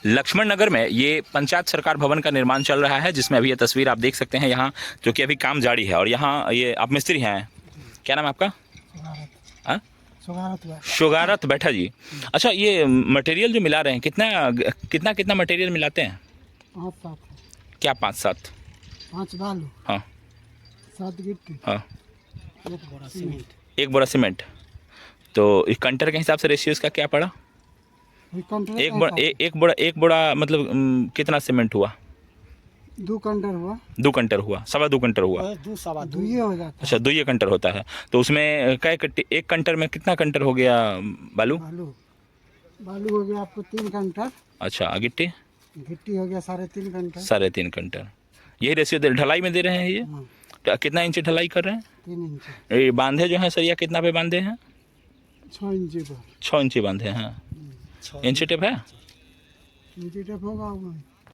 लक्ष्मण नगर में ये पंचायत सरकार भवन का निर्माण चल रहा है, जिसमें अभी ये तस्वीर आप देख सकते हैं यहाँ, जो कि अभी काम जारी है। और यहाँ ये आप मिस्त्री हैं, क्या नाम है आपका? शुगारत बैठा जी। अच्छा, ये मटेरियल जो मिला रहे हैं, कितना कितना मटेरियल मिलाते हैं? 5-7। क्या 5-7? 5 बालू, हाँ 7 गिट्टी, हाँ, 1 बोरा सीमेंट। 1 बोरा सीमेंट। तो इस कंटर के हिसाब से रेशियो इसका क्या पड़ा? एक बोरा मतलब कितना सीमेंट हुआ? 2 कंटर हुआ, 2 कंटर हुआ, 2.25 कंटर हुआ। 2 ये हो जाता है। अच्छा, 2 कंटर होता है। तो उसमें क्या एक कंटर में कितना कंटर हो गया बालू? बालू हो गया आपको 3 कंटर। अच्छा, गिट्टी? गिट्टी हो गया 3.5 कंटर। 3.5 कंटर। यही रेशियो ढलाई में दे रहे हैं ये? तो कितना इंच ढलाई कर रहे हैं? 3 इंच। ये बांधे जो हैं सरिया कितना पे बांधे हैं? 6 इंच पर। 6 इंची बांधे हैं। इंची टेप है? इंची टेप होगा।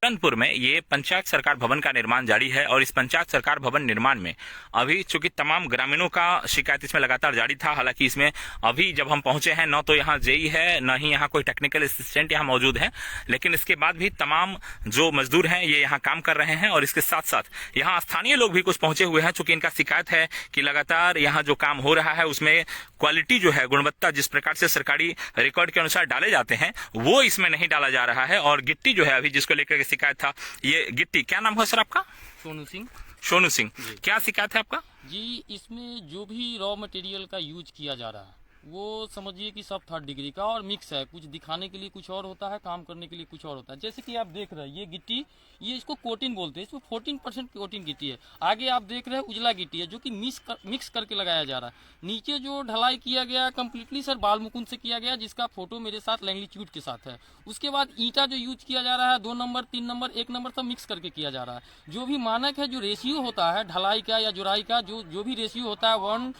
कानपुर में ये पंचायत सरकार भवन का निर्माण जारी है। और इस पंचायत सरकार भवन निर्माण में अभी चूंकि तमाम ग्रामीणों का शिकायत इसमें लगातार जारी था। हालांकि इसमें अभी जब हम पहुंचे हैं, न तो यहाँ जेई है, न ही यहाँ कोई टेक्निकल असिस्टेंट यहाँ मौजूद है, लेकिन इसके बाद भी तमाम जो मजदूर हैं ये यहाँ काम कर रहे हैं। और इसके साथ साथ यहाँ स्थानीय लोग भी कुछ पहुंचे हुए हैं, चूंकि इनका शिकायत है कि लगातार यहाँ जो काम हो रहा है उसमें क्वालिटी जो है, गुणवत्ता जिस प्रकार से सरकारी रिकॉर्ड के अनुसार डाले जाते हैं वो इसमें नहीं डाला जा रहा है। और गिट्टी जो है अभी जिसको लेकर शिकायत था, ये गिट्टी, क्या नाम है सर आपका? सोनू सिंह। सोनू सिंह, क्या शिकायत है आपका? जी, इसमें जो भी रॉ मटेरियल का यूज किया जा रहा है वो समझिए कि सब 3rd डिग्री का और मिक्स है। कुछ दिखाने के लिए कुछ और होता है, काम करने के लिए कुछ और होता है। जैसे कि आप देख रहे हैं ये गिट्टी, ये इसको कोटिन बोलते हैं, इसमें 14% कोटिन गिट्टी है। आगे आप देख रहे हैं उजला गिट्टी है जो कि मिक्स करके लगाया जा रहा है। नीचे जो ढलाई किया गया कम्प्लीटली सर बाल मुकुंद से किया गया, जिसका फोटो मेरे साथ लैंग्लीट्यूड के साथ है। उसके बाद ईंटा जो यूज किया जा रहा है 2 नंबर 3 नंबर 1 नंबर सब मिक्स करके किया जा रहा है। जो भी मानक है, जो रेशियो होता है ढलाई का या जुराई का, जो भी रेशियो होता है 1,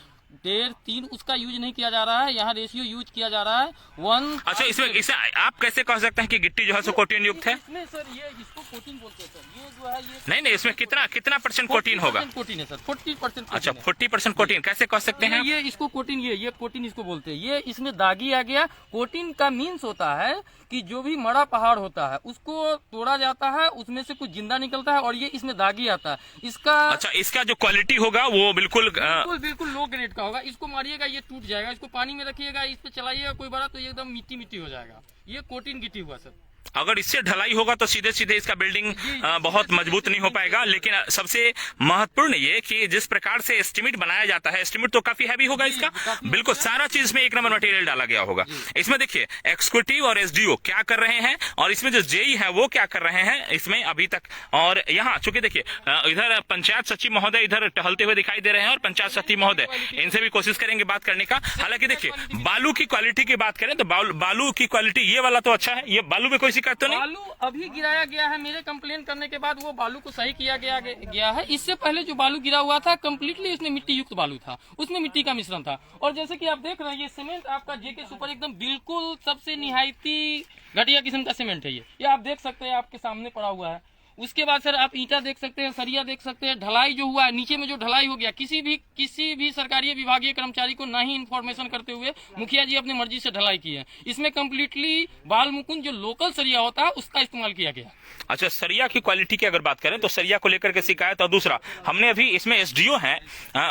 1.5, 3 उसका यूज नहीं किया जा रहा है। यहाँ रेशियो यूज किया जा रहा है 1। अच्छा, इसे आप कैसे कह सकते हैं कि गिट्टी जो है सो कोटिन युक्त है? इसमें सर ये इसको कोटिन बोलते हैं सर। ये जो है ये नहीं, इसमें कितना परसेंट कोटिन होगा? कोटिन है सर, 40%। अच्छा, 40% कोटिन कैसे कह सकते हैं? ये इसको कोटिन, ये कोटिन इसको बोलते हैं। ये इसमें दागी आ गया। कोटिन का मीन्स होता है कि जो भी मरा पहाड़ होता है उसको तोड़ा जाता है, उसमें से कुछ जिंदा निकलता है और ये इसमें दागी आता है। इसका अच्छा, इसका जो क्वालिटी होगा वो बिल्कुल लो ग्रेड का होगा। इसको मारिएगा ये टूट जाएगा, इसको पानी में रखिएगा, इस पे चलाइएगा कोई बड़ा तो ये एकदम मिट्टी मिट्टी हो जाएगा। ये कोटिन गिट्टी हुआ सर। अगर इससे ढलाई होगा तो सीधे सीधे इसका बिल्डिंग बहुत मजबूत नहीं हो पाएगा। लेकिन सबसे महत्वपूर्ण ये कि जिस प्रकार से एस्टिमेट बनाया जाता है, एस्टिमेट तो काफी हैवी होगा इसका, बिल्कुल सारा चीज में 1 नंबर मटेरियल डाला गया होगा। इसमें देखिए एग्जीक्यूटिव और एसडीओ क्या कर रहे हैं और इसमें जो जेई है वो क्या कर रहे हैं इसमें अभी तक। और यहाँ चूंकि देखिए इधर पंचायत सचिव महोदय इधर टहलते हुए दिखाई दे रहे हैं और पंचायत सचिव महोदय, इनसे भी कोशिश करेंगे बात करने का। हालांकि देखिए बालू की क्वालिटी की बात करें तो बालू की क्वालिटी ये वाला तो अच्छा है, ये बालू में कोई शिकायत तो नहीं? बालू अभी गिराया गया है, मेरे कंप्लेन करने के बाद वो बालू को सही किया गया है। इससे पहले जो बालू गिरा हुआ था कम्प्लीटली उसमें मिट्टी युक्त बालू था, उसमें मिट्टी का मिश्रण था। और जैसे कि आप देख रहे हैं ये सीमेंट आपका जेके सुपर एकदम बिल्कुल सबसे निहायती घटिया किस्म का सीमेंट है। ये आप देख सकते हैं, आपके सामने पड़ा हुआ है। उसके बाद सर आप ईंटा देख सकते हैं, सरिया देख सकते हैं, ढलाई जो हुआ है नीचे में जो ढलाई हो गया, किसी भी सरकारी विभागीय कर्मचारी को ना ही इन्फॉर्मेशन करते हुए मुखिया जी अपने मर्जी से ढलाई की है। इसमें कम्प्लीटली बाल मुकुंद जो लोकल सरिया होता है उसका इस्तेमाल किया गया। अच्छा, सरिया की क्वालिटी की अगर बात करें तो सरिया को लेकर के शिकायत। और दूसरा, हमने अभी इसमें एसडीओ हैं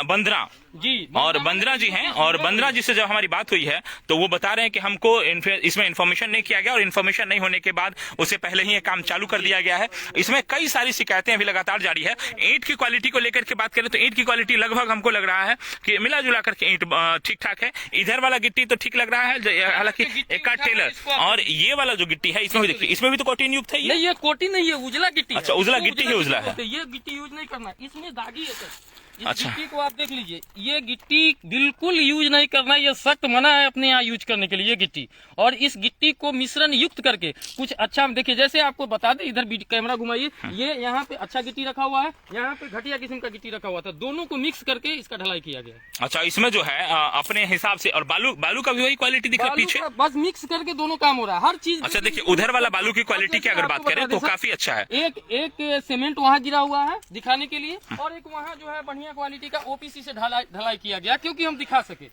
बंदरा जी, और बंदरा जी हैं, और बंदरा जी से जब हमारी बात हुई है तो वो बता रहे हैं कि हमको इसमें इन्फॉर्मेशन नहीं किया गया और इन्फॉर्मेशन नहीं होने के बाद उससे पहले ही ये काम चालू कर दिया गया है। इसमें कई सारी शिकायतें अभी लगातार जारी है। ईंट की क्वालिटी को लेकर के बात करें तो ईंट की क्वालिटी लगभग हमको लग रहा है कि मिला जुला करके ईंट ठीक ठाक है। इधर वाला गिट्टी तो ठीक लग रहा है, हालांकि एक टेलर, और ये वाला जो गिट्टी है इसमें भी देखिए इसमें भी तो कोटिन युक्त है। ये कोटिन नहीं है, उजला गिट्टी। अच्छा, उजला गिट्टी है, उजला है। ये गिट्टी यूज नहीं करना, इसमें दागी है सर। इस अच्छा, गिट्टी को आप देख लीजिए, ये गिट्टी बिल्कुल यूज नहीं करना, ये सख्त मना है अपने यहाँ यूज करने के लिए ये गिट्टी। और इस गिट्टी को मिश्रण युक्त करके कुछ अच्छा देखिए, जैसे आपको बता दें, इधर कैमरा घुमाइए, ये यहाँ पे अच्छा गिट्टी रखा हुआ है, यहाँ पे घटिया किस्म का गिट्टी रखा हुआ था, दोनों को मिक्स करके इसका ढलाई किया गया। अच्छा, इसमें जो है अपने हिसाब से, और बालू का भी वही क्वालिटी दिखा पीछे, बस मिक्स करके दोनों काम हो रहा है, हर चीज। अच्छा, देखिए उधर वाला बालू की क्वालिटी की अगर बात करें तो काफी अच्छा है। एक सीमेंट वहाँ गिरा हुआ है दिखाने के लिए, और एक वहाँ जो है बढ़िया बढ़िया क्वालिटी का ओपीसी से ढलाई किया गया, क्योंकि हम दिखा सके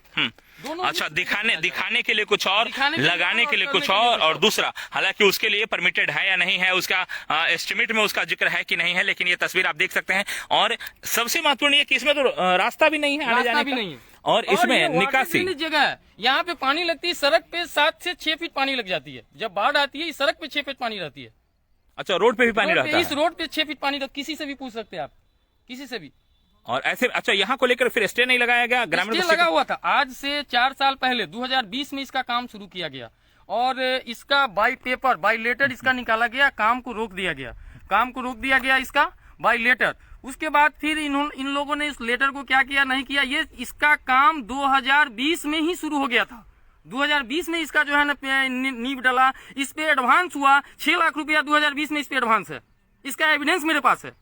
दोनों। अच्छा, दिखाने के लिए कुछ और, दिखाने के लिए लगाने के लिए करने कुछ के लिए और कुछ और। दूसरा, हालांकि उसके लिए परमिटेड है या नहीं है, उसका एस्टिमेट में उसका जिक्र है कि नहीं है, लेकिन ये तस्वीर आप देख सकते हैं। और सबसे महत्वपूर्ण ये कि इसमें तो रास्ता भी नहीं है आने रास्ता जाने भी का, नहीं है। और इसमें ये वाटर निकासी। ड्रेनेज जगह है, यहाँ पे पानी लगती है, सड़क पे 7 से 6 फीट पानी लग जाती है। जब बाढ़ आती है, इस सड़क पे 6 फीट पानी रहती है। अच्छा, रोड पे भी पानी रोड पे, रहता इस है, रोड पे 6 फीट पानी रहता, किसी से भी पूछ सकते हैं आप, किसी से भी। और ऐसे अच्छा, यहाँ को लेकर फिर स्टे नहीं लगाया गया? ग्रामीण स्टे बस्ती लगा को- हुआ था आज से 4 साल पहले 2020 में इसका काम शुरू किया गया, और इसका बाई पेपर बाई लेटर इसका निकाला गया, काम को रोक दिया गया इसका बाई लेटर। उसके बाद फिर इन लोगों ने इस लेटर को क्या किया नहीं किया, ये इसका काम 2020 में ही शुरू हो गया था। 2020 में इसका जो है ना नींव डला, इस पे एडवांस हुआ 6 लाख रुपया 2020 में इस पे एडवांस है। इसका एविडेंस मेरे पास है।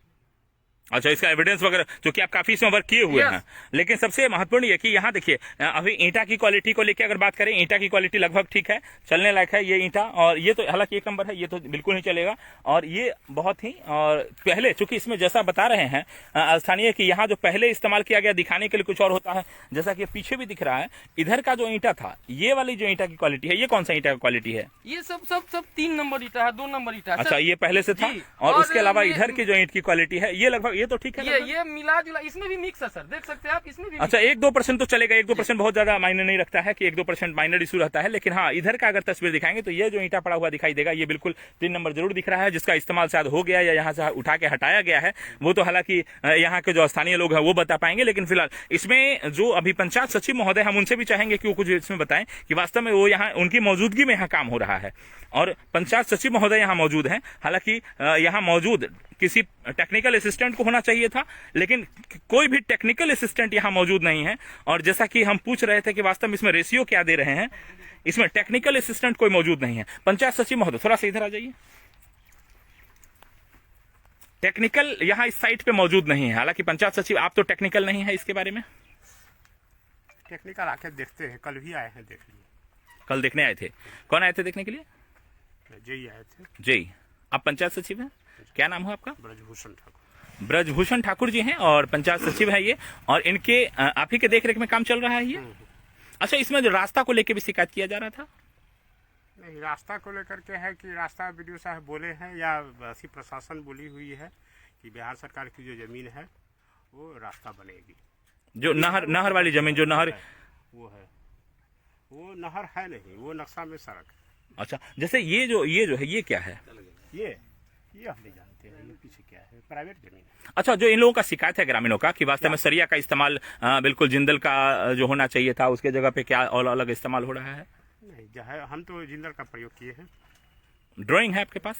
अच्छा, इसका एविडेंस वगैरह, जो कि आप काफी इसमें वर्क किए हुए हैं। लेकिन सबसे महत्वपूर्ण ये कि यहाँ देखिए, अभी ईंटा की क्वालिटी को लेकर अगर बात करें, ईंटा की क्वालिटी लगभग ठीक है, चलने लायक है ये ईंटा, और ये तो हालांकि 1 नंबर है, ये तो बिल्कुल नहीं चलेगा। और ये बहुत ही, और पहले चूंकि इसमें जैसा बता रहे हैं स्थानीय कि यहाँ जो पहले इस्तेमाल किया गया दिखाने के लिए कुछ और होता है, जैसा कि पीछे भी दिख रहा है, इधर का जो ईंटा था, ये वाली जो ईंटा की क्वालिटी है, ये कौन सा ईंटा की क्वालिटी है? ये सब 3 नंबर ईंटा है, 2 नंबर ईंटा है। अच्छा, ये पहले से था। जी, और उसके अलावा ये- इधर की जो ईंट की क्वालिटी है, ये लगभग, ये तो ठीक है लगभग? ये मिला जुला, इसमें भी मिक्स है सर, देख सकते हैं आप, इसमें भी अच्छा, 1-2% तो चलेगा, 1-2% बहुत ज्यादा मायने नहीं रखता है कि 1-2% माइनर इशू रहता है। लेकिन हाँ, इधर का अगर तस्वीर दिखाएंगे तो ये जो ईंटा पड़ा हुआ दिखाई देगा, ये बिल्कुल 3 नंबर जरूर दिख रहा है, जिसका इस्तेमाल शायद हो गया या यहाँ से उठा के हटाया गया है, वो तो हालांकि यहाँ के जो स्थानीय लोग हैं वो बता पाएंगे। लेकिन फिलहाल इसमें जो अभी पंचायत सचिव महोदय, हम उनसे भी चाहेंगे कि वो कुछ इसमें बताएं कि वास्तव में वो यहाँ उनकी मौजूदगी में यहाँ काम हो रहा है, और पंचायत सचिव महोदय यहाँ मौजूद हैं। हालांकि यहाँ मौजूद किसी टेक्निकल असिस्टेंट को होना चाहिए था, लेकिन कोई भी टेक्निकल असिस्टेंट यहाँ मौजूद नहीं है। और जैसा कि हम पूछ रहे थे कि वास्तव में इसमें रेशियो क्या दे रहे हैं, इसमें टेक्निकल असिस्टेंट कोई मौजूद नहीं है। पंचायत सचिव महोदय, थोड़ा सा इधर आ जाइए। टेक्निकल यहाँ इस साइट पे मौजूद नहीं है। हालांकि पंचायत सचिव, आप तो टेक्निकल नहीं है, इसके बारे में टेक्निकल आके देखते हैं, कल भी आए हैं, देख लिए। कल देखने आए थे? कौन आए थे देखने के लिए? जय आए थे। जी, आप पंचायत सचिव हैं, क्या नाम है आपका? ब्रजभूषण ठाकुर। ब्रजभूषण ठाकुर जी हैं, और पंचायत सचिव है ये, और इनके आप ही के देखरेख में काम चल रहा है ये। अच्छा, इसमें जो रास्ता को लेकर भी शिकायत किया जा रहा था? नहीं, रास्ता को लेकर के है कि रास्ता बीडीओ साहब बोले हैं या ऐसी प्रशासन बोली हुई है कि बिहार सरकार की जो जमीन है वो रास्ता बनेगी। जो नहर वाली जमीन, जो नहर, वो है, वो नहर है नहीं, वो नक्शा में सड़क है। अच्छा, जैसे ये जो है, ये क्या है? ये हम नहीं जानते हैं, ये पीछे क्या है, प्राइवेट जमीन है। अच्छा, जो इन लोगों का शिकायत है ग्रामीणों का कि वास्तव में सरिया का इस्तेमाल बिल्कुल जिंदल का जो होना चाहिए था, उसके जगह पे क्या और अलग इस्तेमाल हो रहा है? नहीं, जो है हम तो जिंदल का प्रयोग किए हैं। ड्राइंग है आपके पास?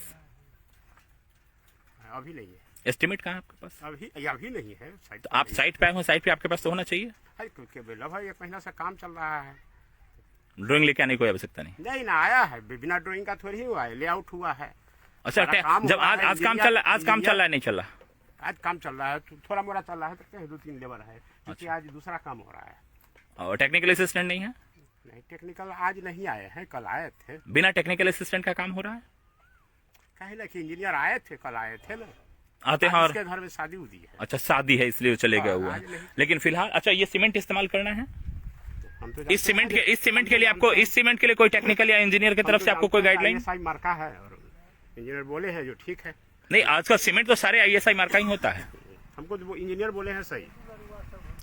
अभी नहीं है। एस्टिमेट कहाँ है आपके पास? अभी नहीं है। तो आप साइट पे आए हो, साइट पे आपके पास तो होना चाहिए। क्योंकि लगभग 1 महीना से काम चल रहा है। ड्राइंग लेके आने की कोई आवश्यकता नहीं। नहीं ना, आया है, बिना ड्राइंग का थोड़ी हुआ है, लेआउट हुआ है। अच्छा, जब आज काम चल रहा है, आज काम चल रहा है, नहीं चल रहा? आज काम चल रहा है, थोड़ा मोड़ा चल रहा है, तो 2-3 लेबर है, क्योंकि आज दूसरा काम हो रहा है। और टेक्निकल असिस्टेंट नहीं है? नहीं, टेक्निकल आज नहीं आए हैं, कल आए थे। बिना टेक्निकल असिस्टेंट का काम हो रहा है? कहे ना कि इंजीनियर आए थे, कल आए थे ना, आते हैं। और उसके घर में शादी उदी है। अच्छा, शादी है इसलिए चले गए हुए आज हैं। नहीं। लेकिन फिलहाल, अच्छा, ये सीमेंट इस्तेमाल करना है? हम तो इस सीमेंट के लिए आपको, इस सीमेंट के लिए कोई टेक्निकल या इंजीनियर की तरफ से आपको कोई गाइडलाइन? ISI मार्का है, और इंजीनियर बोले हैं जो ठीक है। नहीं, आज का सीमेंट तो सारे ISI मार्का ही होता है। हमको तो वो इंजीनियर बोले हैं सही।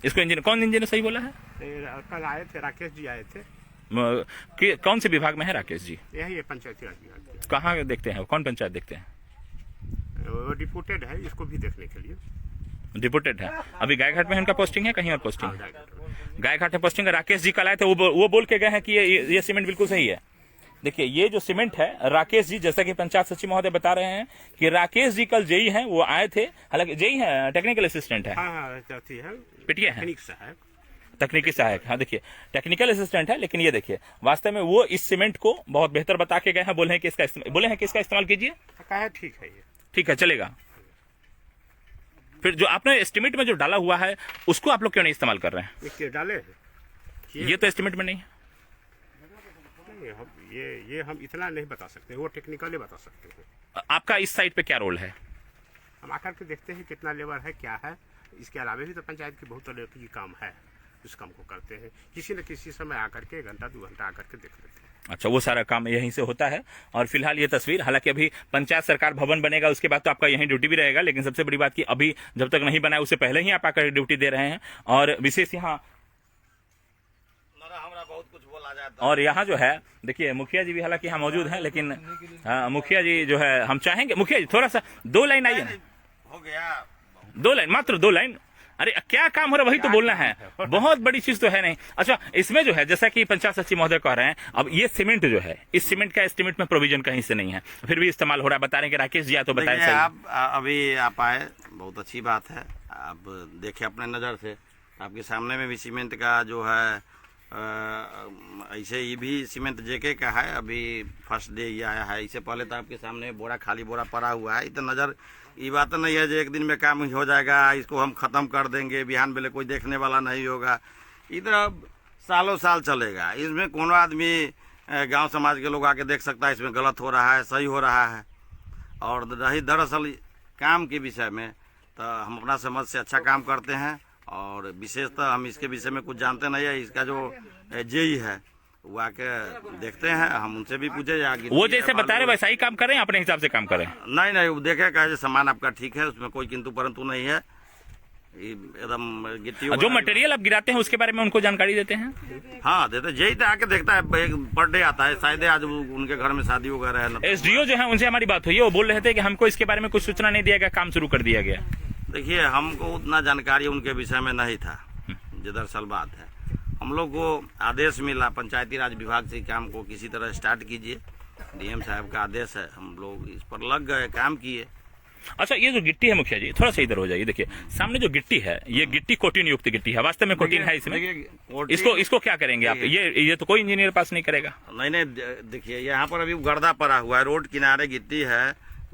इसको इंजीनियर, कौन इंजीनियर सही बोला है? कल आए थे, राकेश जी आए थे। कौन से विभाग में है राकेश जी? यही है, पंचायती राज विभाग। कहाँ देखते हैं, कौन पंचायत देखते हैं? वो डिपोटेड है, इसको भी देखने के लिए। डिपोटेड है। अभी गायघाट में उनका पोस्टिंग है, कहीं और पोस्टिंग है? हाँ, गायघाट में पोस्टिंग है। राकेश जी कल आए थे, वो बोल के गए हैं कि ये सीमेंट बिल्कुल सही है। देखिए, ये जो सीमेंट है, राकेश जी, जैसा कि पंचायत सचिव महोदय बता रहे हैं कि राकेश जी कल जेई हैं, वो आए थे। हालांकि जेई है, टेक्निकल असिस्टेंट है, हाँ, चौथी है, पिटिया है, तकनीक सहायक। तकनीकी सहायक। हाँ, देखिए, टेक्निकल असिस्टेंट है, लेकिन ये देखिए, वास्तव में वो इस सीमेंट को बहुत बेहतर बता के गए हैं। बोले हैं कि इसका इस्तेमाल कीजिए। कहा ठीक है, ये ठीक है, चलेगा। फिर जो आपने एस्टिमेट में जो डाला हुआ है, उसको आप लोग क्यों नहीं इस्तेमाल कर रहे हैं? इसके डाले हैं। ये तो एस्टिमेट में नहीं है। नहीं, ये हम इतना नहीं बता सकते, वो टेक्निकली बता सकते हैं। आपका इस साइट पे क्या रोल है? हम आकर के देखते हैं कितना लेबर है, क्या है, इसके अलावा भी तो पंचायत की बहुत तरह की काम है, उस काम को करते हैं। किसी न किसी समय आकर के 1 घंटा 2 घंटा आकर के देख लेते हैं। अच्छा, वो सारा काम यहीं से होता है। और फिलहाल ये तस्वीर, हालांकि अभी पंचायत सरकार भवन बनेगा उसके बाद तो आपका यहीं ड्यूटी भी रहेगा, लेकिन सबसे बड़ी बात कि अभी जब तक नहीं बना है उससे पहले ही आप आकर ड्यूटी दे रहे हैं। और विशेष यहाँ और यहाँ जो है देखिए मुखिया जी भी हालांकि यहाँ मौजूद हैं, लेकिन मुखिया जी जो है हम चाहेंगे, मुखिया जी थोड़ा सा 2 लाइन आइए ना, हो गया 2 लाइन, मात्र 2 लाइन। अरे क्या काम हो रहा है वही तो बोलना है, बहुत बड़ी चीज तो है नहीं। अच्छा, इसमें जो है जैसा कि पंचायत सचिव महोदय कह रहे हैं, अब ये सीमेंट जो है, इस सीमेंट का एस्टीमेट में प्रोविजन कहीं से नहीं है, फिर भी इस्तेमाल हो रहा है। बता रहे हैं कि राकेश जी तो बताएं सही। आप अभी आप आए, बहुत अच्छी बात है। आप देखे अपने नज़र से, आपके सामने में भी सीमेंट का जो है ऐसे ये भी सीमेंट जेके का है, अभी फर्स्ट डे ये आया है। इससे पहले तो आपके सामने बोरा, खाली बोरा पड़ा हुआ है। इतना नज़र ये बात नहीं है जो एक दिन में काम हो जाएगा, इसको हम ख़त्म कर देंगे, बिहान बेले कोई देखने वाला नहीं होगा। इधर सालों साल चलेगा। इसमें कोनो आदमी गांव समाज के लोग आके देख सकता है इसमें गलत हो रहा है, सही हो रहा है। और रही दरअसल काम के विषय में, तो हम अपना समझ से अच्छा काम करते हैं। और विशेषतः हम इसके विषय में कुछ जानते नहीं है। इसका जो जेई है वो आके देखते हैं, हम उनसे भी पूछे जाएगी, वो जैसे बता रहे वैसा ही काम करें, अपने हिसाब से काम करें। नहीं वो देखे कहे सामान आपका ठीक है, उसमें कोई किंतु परंतु नहीं है। एकदम गिट्टी जो मटेरियल आप गिराते हैं उसके बारे में उनको जानकारी देते हैं। हाँ देते, जेई तो आके देखता है, पर डे आता है। शायद आज उनके घर में शादी वगैरह है। एसडीओ जो है उनसे हमारी बात हुई है, वो बोल रहे थे कि हमको इसके बारे में कुछ सूचना नहीं दिया गया, काम शुरू कर दिया गया। देखिए, हमको उतना जानकारी उनके विषय में नहीं था, जो दरअसल बात है। हम लोग को आदेश मिला पंचायती राज विभाग से, काम को किसी तरह स्टार्ट कीजिए। डीएम साहब का आदेश है, हम लोग इस पर लग गए, काम किए। अच्छा, ये जो गिट्टी है मुखिया जी, थोड़ा सा इधर हो जाइए। देखिए सामने जो गिट्टी है, ये गिट्टी कोटिन युक्त गिट्टी है, वास्तव में कोटिन है इसमें। इसको क्या करेंगे आप? ये तो कोई इंजीनियर पास नहीं करेगा। नहीं, देखिए यहाँ पर अभी गर्दा पड़ा हुआ है, रोड किनारे गिट्टी है,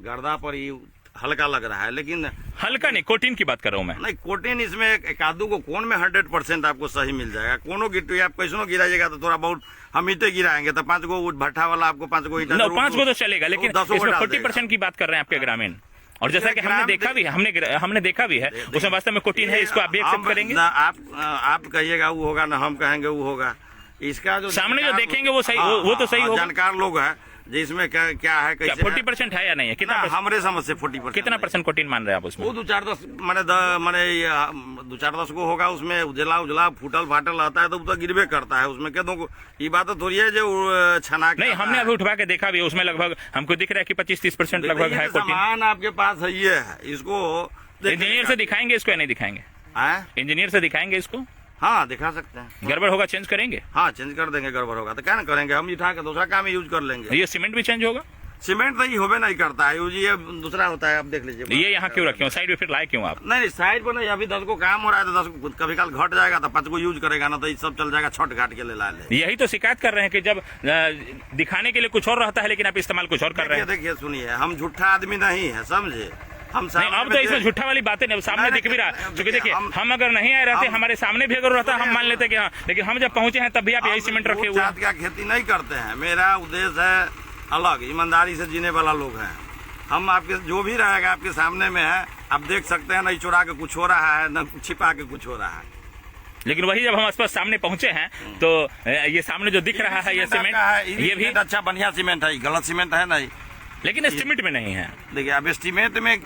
गर्दा पर ही हल्का लग रहा है, लेकिन हल्का नहीं, कोटिन की बात कर रहा हूँ मैं। नहीं, कोटिन इसमें एक आधू को कोन में 100% आपको सही मिल जाएगा। कोनो गिट्टी आप कैसनो गिराइएगा तो थोड़ा बहुत, हम ईंटें गिराएंगे तो 5 गो भट्ठा वाला आपको 5 गो ईंटा, 5 गो तो चलेगा, लेकिन इसमें 40% की बात कर रहे हैं आपके ग्रामीण। और जैसा कि हमने देखा भी है, हमने देखा भी है, उसमें वास्तव में कोटिन है। इसको आप भी एक्सेप्ट करेंगे? आप कहिएगा वो होगा, ना हम कहेंगे वो होगा। इसका जो सामने जो देखेंगे वो सही, वो तो सही होगा। जानकार लोग हैं जिसमें क्या है, कैसे 40% है या नहीं है, कितना? हमारे समझ से 40%। कितना परसेंट कोटिन मान रहे हैं आप उसमें? वो 2-4-10 मैंने 2-4-10 गो होगा। उसमें उजला फूटल फाटल रहता है तो वो तो गिरबे करता है। उसमें कह दो ये बात तो थोड़ी है जो छना नहीं, हमने अभी उठवा के देखा भी, उसमें लगभग हमको दिख रहा है कि 25-30% लगभग है कोटिन। सामान आपके पास है, ये है, इसको इंजीनियर से दिखाएंगे इसको या नहीं दिखाएंगे? इंजीनियर से दिखाएंगे इसको? हाँ, दिखा सकते हैं। गड़बड़ होगा चेंज करेंगे? हाँ, चेंज कर देंगे। गड़बड़ होगा तो क्या ना करेंगे, हम उठा के दूसरा काम यूज कर लेंगे। ये सीमेंट भी चेंज होगा? सीमेंट तो ये होबे नहीं करता है, ये दूसरा होता है। आप देख लीजिए, ये यहाँ क्यों रखे हो साइड में, फिर लाए क्यों आप? नहीं, साइड पर नहीं, अभी 10 को काम हो रहा है तो 10 कभी काल घट जाएगा तो 5 को यूज करेगा ना, तो ये सब चल जाएगा, छठ घाट के ले ला ले। यही तो शिकायत कर रहे हैं कि जब दिखाने के लिए कुछ और रहता है लेकिन आप इस्तेमाल कुछ और कर रहे हैं। देखिए सुनिए, हम झूठा आदमी नहीं है, समझे। हम नहीं, अब तो इसमें झूठा वाली बातें नहीं, सामने दिख भी रहा। क्योंकि देखिए हम अगर नहीं आए रहते, हमारे सामने भी अगर रहता हम मान लेते कि हाँ, लेकिन हम जब पहुंचे हैं तब भी आप यही सीमेंट रखे हुए हैं। क्या खेती नहीं करते हैं, मेरा उद्देश्य है अलग, ईमानदारी से जीने वाला लोग हैं हम। आपके जो भी रहेगा आपके सामने में है, आप देख सकते हैं, नहीं चुरा के कुछ हो रहा है, न छिपा के कुछ हो रहा है। लेकिन वही जब हम आसपास सामने पहुंचे हैं तो ये सामने जो दिख रहा है ये सीमेंट, ये भी अच्छा बढ़िया सीमेंट है, गलत सीमेंट है नहीं, लेकिन एस्टीमेट में नहीं है। देखिए, अब एस्टीमेट में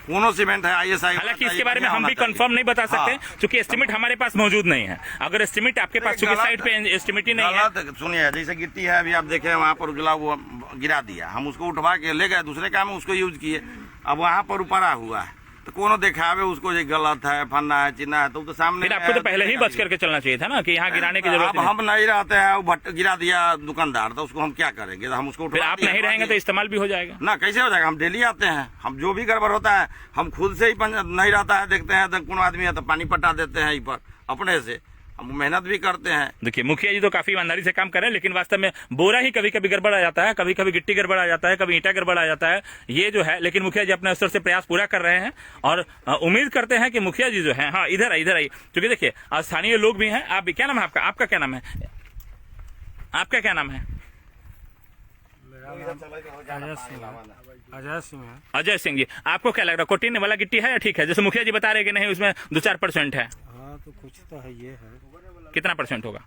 कोनो सीमेंट है, ISI। हालांकि इसके बारे में हम भी कंफर्म नहीं बता सकते, क्योंकि एस्टीमेट हमारे पास मौजूद नहीं है। अगर एस्टीमेट आपके पास, चूंकि साइड पे एस्टीमेट ही नहीं है। सुनिए, जैसे गिट्टी है, अभी आप देखे वहाँ पर उजला वो गिरा दिया, हम उसको उठवा के ले गए, दूसरे काम में उसको यूज किए। अब वहाँ पर ऊपरा हुआ है तो कोनो दिखावे उसको ये गलत है, फन्ना है, चिन्ना है, तो सामने। फिर आपको तो पहले ही बच करके चलना चाहिए था ना कि यहाँ गिराने की जरूरत अब हम नहीं रहते हैं, वो गिरा दिया दुकानदार, तो उसको हम क्या करेंगे? हम उसको फिर आप नहीं रहेंगे तो इस्तेमाल भी हो जाएगा ना। कैसे हो जाएगा? हम डेली आते हैं, हम जो भी गड़बड़ होता है हम खुद से ही नहीं रहता है, देखते हैं तो कोनो आदमी है तो पानी पटा देते हैं पर अपने से, हम मेहनत भी करते हैं। देखिए मुखिया जी तो काफी ईमानदारी से काम कर रहे हैं, लेकिन वास्तव में बोरा ही कभी कभी गड़बड़ आ जाता है, कभी कभी गिट्टी गड़बड़ आ जाता है, कभी ईंटा गड़बड़ आ जाता है, ये जो है। लेकिन मुखिया जी अपने स्तर से प्रयास पूरा कर रहे हैं और उम्मीद करते हैं कि मुखिया जी जो है, हाँ इधर आई, क्योंकि देखिए स्थानीय लोग भी हैं। आप भी, क्या नाम है आपका? आपका क्या नाम है? आपका क्या नाम है? अजय सिंह जी, आपको क्या लग रहा है, कोटिन वाला गिट्टी है या ठीक है? जैसे मुखिया जी बता रहे कि नहीं उसमें 2-4% है। हाँ तो कुछ तो है, ये है कितना परसेंट होगा?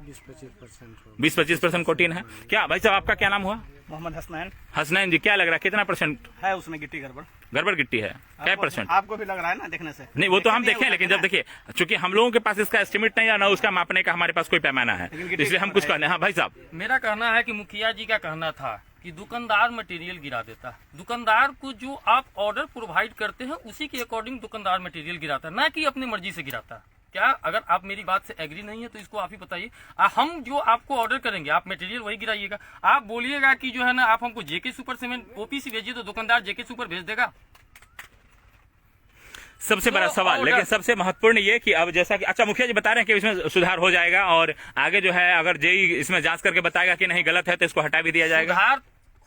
20-25% 20-25% कोटिन है क्या? भाई साहब आपका क्या नाम हुआ? मोहम्मद हसनैन हसनैन जी, क्या लग रहा है कितना परसेंट है उसमें गिट्टी गड़बड़? गड़बड़ गिट्टी है? क्या परसेंट? आपको भी लग रहा है ना देखने से? नहीं वो तो हम देखें, लेकिन जब देखिए चूंकि हम लोगों के पास इसका एस्टिमेट नहीं है ना उसका मापने का हमारे पास कोई पैमाना है, गिट्टी इसलिए हम कुछ कहने। हाँ भाई साहब, मेरा कहना है कि मुखिया जी का कहना था कि दुकानदार मटेरियल गिरा देता। दुकानदार को जो आप ऑर्डर प्रोवाइड करते हैं उसी के अकॉर्डिंग दुकानदार मटेरियल गिराता, ना कि अपनी मर्जी से गिराता। क्या अगर आप मेरी बात से एग्री नहीं है तो इसको आप ही बताइए। हम जो आपको ऑर्डर करेंगे आप मटेरियल वही गिराइएगा। आप बोलिएगा कि जो है ना आप हमको जेके सुपर सीमेंट ओपीसी भेजिए तो दुकानदार जेके सुपर भेज देगा। सबसे बड़ा सवाल, लेकिन सबसे महत्वपूर्ण ये कि अब जैसा कि अच्छा मुखिया जी बता रहे हैं कि इसमें सुधार हो जाएगा और आगे जो है अगर जेई इसमें जांच करके बताएगा कि नहीं गलत है तो इसको हटा भी दिया जाएगा। सुधार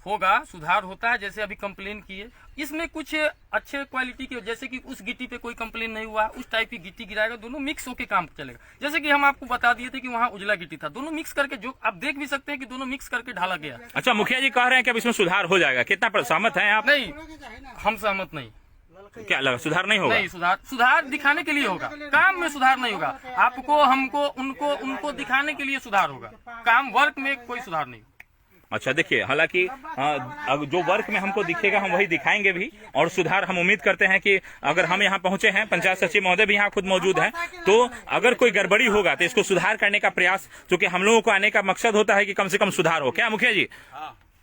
होगा, सुधार होता है। जैसे अभी कंप्लेन किए, इसमें कुछ अच्छे क्वालिटी के, जैसे कि उस गिट्टी पे कोई कंप्लेन नहीं हुआ, उस टाइप की गिट्टी गिराएगा, दोनों मिक्स होके काम चलेगा। जैसे कि हम आपको बता दिए थे कि वहाँ उजला गिट्टी था, दोनों मिक्स करके, जो आप देख भी सकते हैं कि दोनों मिक्स करके ढाला गया। अच्छा मुखिया जी कह रहे हैं कि अब इसमें सुधार हो जाएगा, कितना सहमत है आप? नहीं, हम सहमत नहीं। क्या लगा सुधार नहीं होगा? नहीं, सुधार दिखाने के लिए होगा, काम में सुधार नहीं होगा। आपको, हमको, उनको दिखाने के लिए सुधार होगा, काम वर्क में कोई सुधार नहीं। अच्छा देखिए, हालांकि जो वर्क में हमको दिखेगा हम वही दिखाएंगे भी, और सुधार हम उम्मीद करते हैं कि अगर हम यहाँ पहुंचे हैं, पंचायत सचिव महोदय भी यहाँ खुद मौजूद हैं, तो अगर कोई गड़बड़ी होगा तो इसको सुधार करने का प्रयास, क्योंकि हम लोगों को आने का मकसद होता है कि कम से कम सुधार हो। क्या मुखिया जी?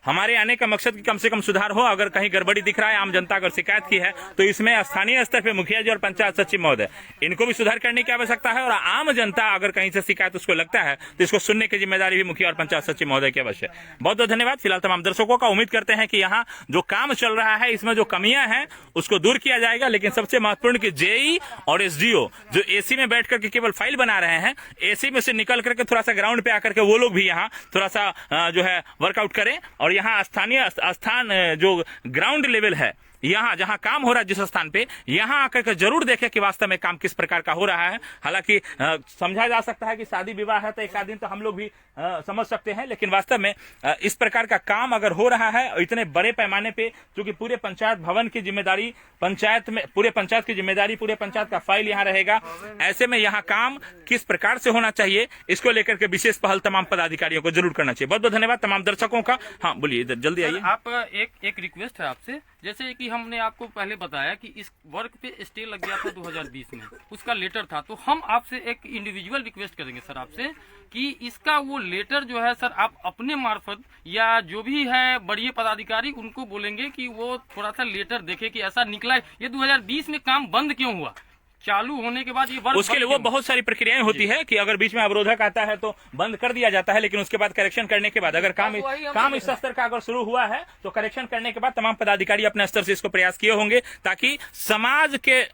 हमारे आने का मकसद कि कम से कम सुधार हो। अगर कहीं गड़बड़ी दिख रहा है, आम जनता अगर शिकायत की है, तो इसमें स्थानीय स्तर पे मुखिया जी और पंचायत सचिव महोदय इनको भी सुधार करने की आवश्यकता है, और आम जनता अगर कहीं से शिकायत उसको लगता है तो इसको सुनने की जिम्मेदारी भी मुखिया और पंचायत सचिव महोदय की अवश्य। बहुत बहुत धन्यवाद। फिलहाल तमाम दर्शकों का उम्मीद करते हैं कि यहाँ जो काम चल रहा है इसमें जो कमियां हैं उसको दूर किया जाएगा, लेकिन सबसे महत्वपूर्ण कि जेई और एसडीओ जो एसी में बैठ करके केवल फाइल बना रहे हैं, एसी में से निकल करके थोड़ा सा ग्राउंड पे आकर के वो लोग भी यहाँ थोड़ा सा जो है वर्कआउट करें, और यहाँ स्थानीय स्थान जो ग्राउंड लेवल है, यहाँ जहाँ काम हो रहा है जिस स्थान पे, यहाँ आकर के जरूर देखें कि वास्तव में काम किस प्रकार का हो रहा है। हालांकि समझा जा सकता है कि शादी विवाह है तो एक आध दिन तो हम लोग भी समझ सकते हैं, लेकिन वास्तव में इस प्रकार का काम अगर हो रहा है इतने बड़े पैमाने पे, क्योंकि पूरे पंचायत भवन की जिम्मेदारी पंचायत में, पूरे पंचायत की जिम्मेदारी, पूरे पंचायत का फाइल यहाँ रहेगा, ऐसे में यहाँ काम किस प्रकार से होना चाहिए इसको लेकर के विशेष पहल तमाम पदाधिकारियों को जरूर करना चाहिए। बहुत बहुत धन्यवाद तमाम दर्शकों का। हाँ बोलिए, इधर जल्दी आइए। आप एक रिक्वेस्ट है आपसे, जैसे कि हमने आपको पहले बताया कि इस वर्क पे स्टे लग गया था 2020 में, उसका लेटर था, तो हम आपसे एक इंडिविजुअल रिक्वेस्ट करेंगे सर आपसे कि इसका वो लेटर जो है सर आप अपने मार्फत या जो भी है बड़े पदाधिकारी उनको बोलेंगे कि वो थोड़ा सा लेटर देखे कि ऐसा निकला है, ये 2020 में काम बंद क्यों हुआ, चालू होने के बाद ये वर्क, उसके लिए वो बहुत सारी प्रक्रियाएं होती है कि अगर बीच में अवरोधक आता है तो बंद कर दिया जाता है, लेकिन उसके बाद करेक्शन करने के बाद अगर काम इस स्तर का अगर शुरू हुआ है तो करेक्शन करने के बाद तमाम पदाधिकारी अपने स्तर से इसको प्रयास किए होंगे, ताकि समाज के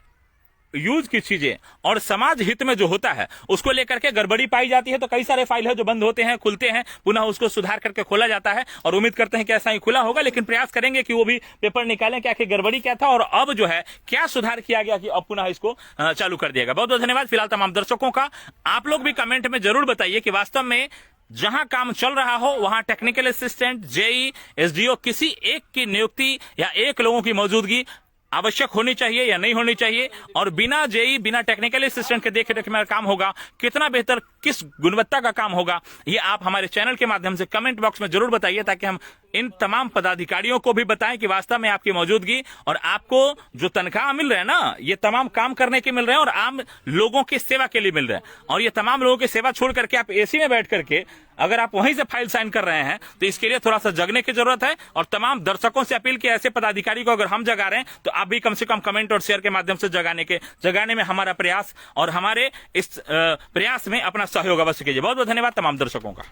यूज की चीजें और समाज हित में जो होता है उसको लेकर के गड़बड़ी पाई जाती है तो कई सारे फाइल है जो बंद होते हैं, खुलते हैं, पुनः उसको सुधार करके खोला जाता है, और उम्मीद करते हैं कि ऐसा ही खुला होगा, लेकिन प्रयास करेंगे कि वो भी पेपर निकालें कि आखिर गड़बड़ी क्या था और अब जो है क्या सुधार किया गया कि अब पुनः इसको चालू कर दिया गया। बहुत बहुत धन्यवाद। फिलहाल तमाम दर्शकों का आप लोग भी कमेंट में जरूर बताइए कि वास्तव में जहां काम चल रहा हो वहां टेक्निकल असिस्टेंट, जेई, एसडीओ किसी एक की नियुक्ति या एक लोगों की मौजूदगी आवश्यक होनी चाहिए या नहीं होनी चाहिए, और बिना जेई, बिना टेक्निकल असिस्टेंट के देख रेख में काम होगा, कितना बेहतर, किस गुणवत्ता का काम होगा, ये आप हमारे चैनल के माध्यम से कमेंट बॉक्स में जरूर बताइए, ताकि हम इन तमाम पदाधिकारियों को भी बताएं कि वास्तव में आपकी मौजूदगी और आपको जो तनख्वाह मिल रहा है ना, ये तमाम काम करने के मिल रहे हैं और आम लोगों की सेवा के लिए मिल रहे हैं, और ये तमाम लोगों की सेवा छोड़ करके आप एसी में बैठ करके अगर आप वहीं से फाइल साइन कर रहे हैं तो इसके लिए थोड़ा सा जगने की जरूरत है। और तमाम दर्शकों से अपील की ऐसे पदाधिकारी को अगर हम जगा रहे हैं तो आप भी कम से कम कमेंट और शेयर के माध्यम से जगाने में हमारा प्रयास और हमारे इस प्रयास में अपना सहयोग अवश्य कीजिए। बहुत बहुत धन्यवाद तमाम दर्शकों का।